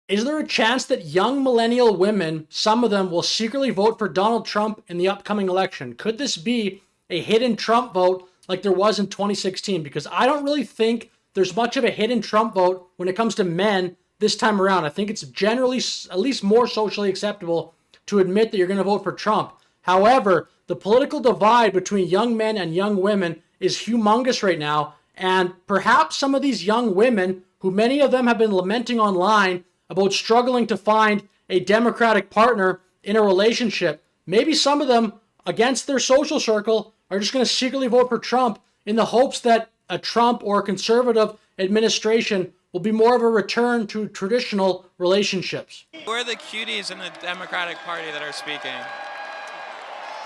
Is there a chance that young millennial women, some of them, will secretly vote for Donald Trump in the upcoming election? Could this be a hidden Trump vote like there was in 2016? Because I don't really think there's much of a hidden Trump vote when it comes to men this time around. I think it's generally at least more socially acceptable to admit that you're going to vote for Trump. However, the political divide between young men and young women is humongous right now, and perhaps some of these young women, who many of them have been lamenting online about struggling to find a democratic partner in a relationship, maybe some of them, against their social circle, are just going to secretly vote for Trump in the hopes that a Trump or a conservative administration will be more of a return to traditional relationships. Who are the cuties in the Democratic Party that are speaking?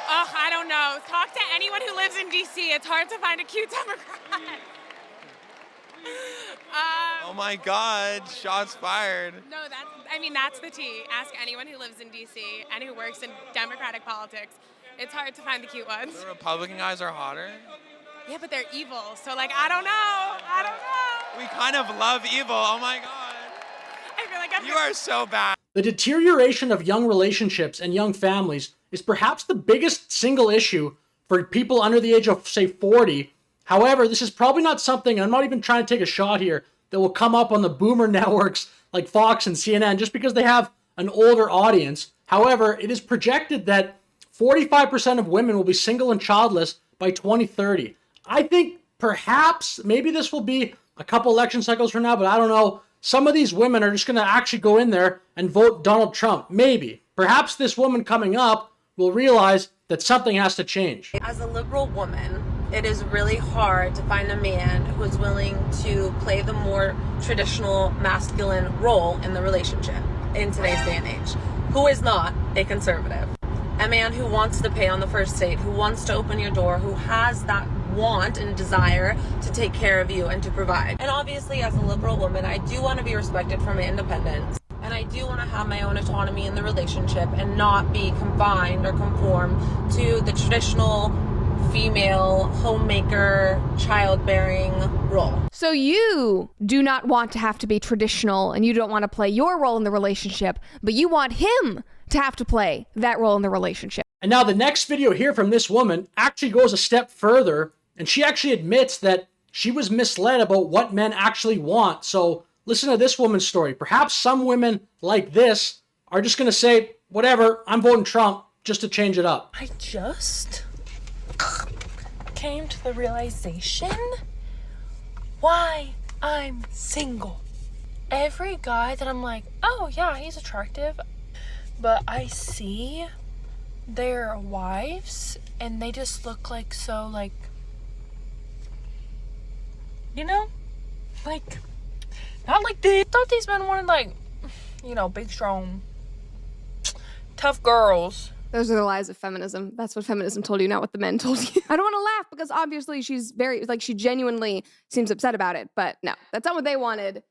Oh, I don't know. Talk to anyone who lives in D.C. It's hard to find a cute Democrat. Oh my God, shots fired. No, that's the tea. Ask anyone who lives in D.C. and who works in Democratic politics. It's hard to find the cute ones. The Republican guys are hotter? Yeah, but they're evil. So, I don't know. We kind of love evil. Oh my God. I feel like You are so bad. The deterioration of young relationships and young families is perhaps the biggest single issue for people under the age of, say, 40. However, this is probably not something, and I'm not even trying to take a shot here, that will come up on the boomer networks like Fox and CNN just because they have an older audience. However, it is projected that 45% of women will be single and childless by 2030. I think perhaps, maybe this will be a couple election cycles from now, but I don't know. Some of these women are just going to actually go in there and vote Donald Trump. Maybe. Perhaps this woman coming up will realize that something has to change. As a liberal woman, it is really hard to find a man who is willing to play the more traditional masculine role in the relationship in today's day and age, who is not a conservative. A man who wants to pay on the first date, who wants to open your door, who has that want and desire to take care of you and to provide. And obviously, as a liberal woman, I do want to be respected for my independence. And I do want to have my own autonomy in the relationship and not be confined or conform to the traditional female homemaker, childbearing role. So you do not want to have to be traditional and you don't want to play your role in the relationship, but you want him to have to play that role in the relationship. And now the next video here from this woman actually goes a step further, and she actually admits that she was misled about what men actually want. So listen to this woman's story. Perhaps some women like this are just going to say, whatever, I'm voting Trump just to change it up. I just came to the realization why I'm single. Every guy that I'm like, oh yeah, he's attractive, but I see their wives and they just look like so like, you know, like not like this. I thought these men wanted like, you know, big, strong, tough girls. Those are the lies of feminism. That's what feminism told you, not what the men told you. I don't want to laugh because obviously she's very, like, she genuinely seems upset about it. But no, that's not what they wanted.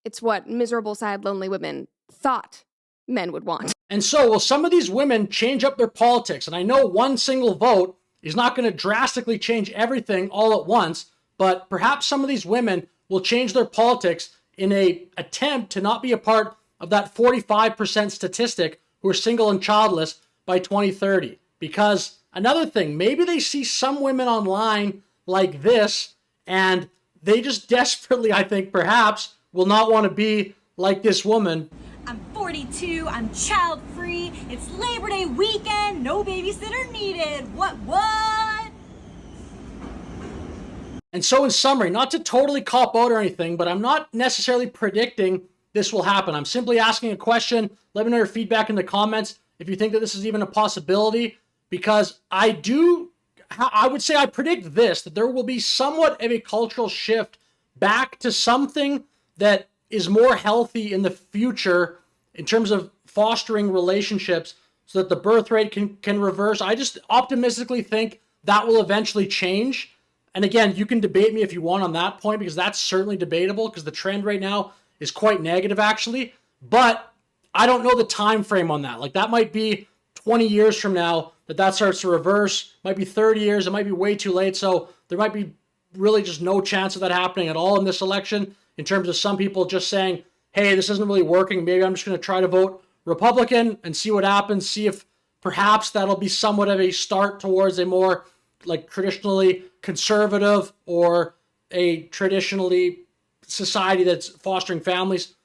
It's what miserable, sad, lonely women thought men would want. And so, will some of these women change up their politics? And I know one single vote is not going to drastically change everything all at once, but perhaps some of these women will change their politics in an attempt to not be a part of that 45% statistic who are single and childless by 2030. Because another thing, maybe they see some women online like this and they just desperately, I think perhaps, will not want to be like this woman. I'm 42, I'm child free, it's Labor Day weekend, no babysitter needed. What? And so in summary, not to totally cop out or anything, but I'm not necessarily predicting this will happen. I'm simply asking a question. Let me know your feedback in the comments if you think that this is even a possibility, because I would say I predict this, that there will be somewhat of a cultural shift back to something that is more healthy in the future in terms of fostering relationships so that the birth rate can reverse. I just optimistically think that will eventually change. And again, you can debate me if you want on that point, because that's certainly debatable, because the trend right now is quite negative actually. But I don't know the time frame on that. Like, that might be 20 years from now that starts to reverse. Might be 30 years. It might be way too late. So there might be really just no chance of that happening at all in this election, in terms of some people just saying, hey, this isn't really working. Maybe I'm just going to try to vote Republican and see what happens. See if perhaps that'll be somewhat of a start towards a more like traditionally conservative or a traditionally society that's fostering families.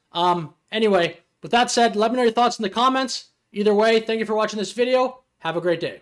Anyway, with that said, let me know your thoughts in the comments. Either way, thank you for watching this video. Have a great day.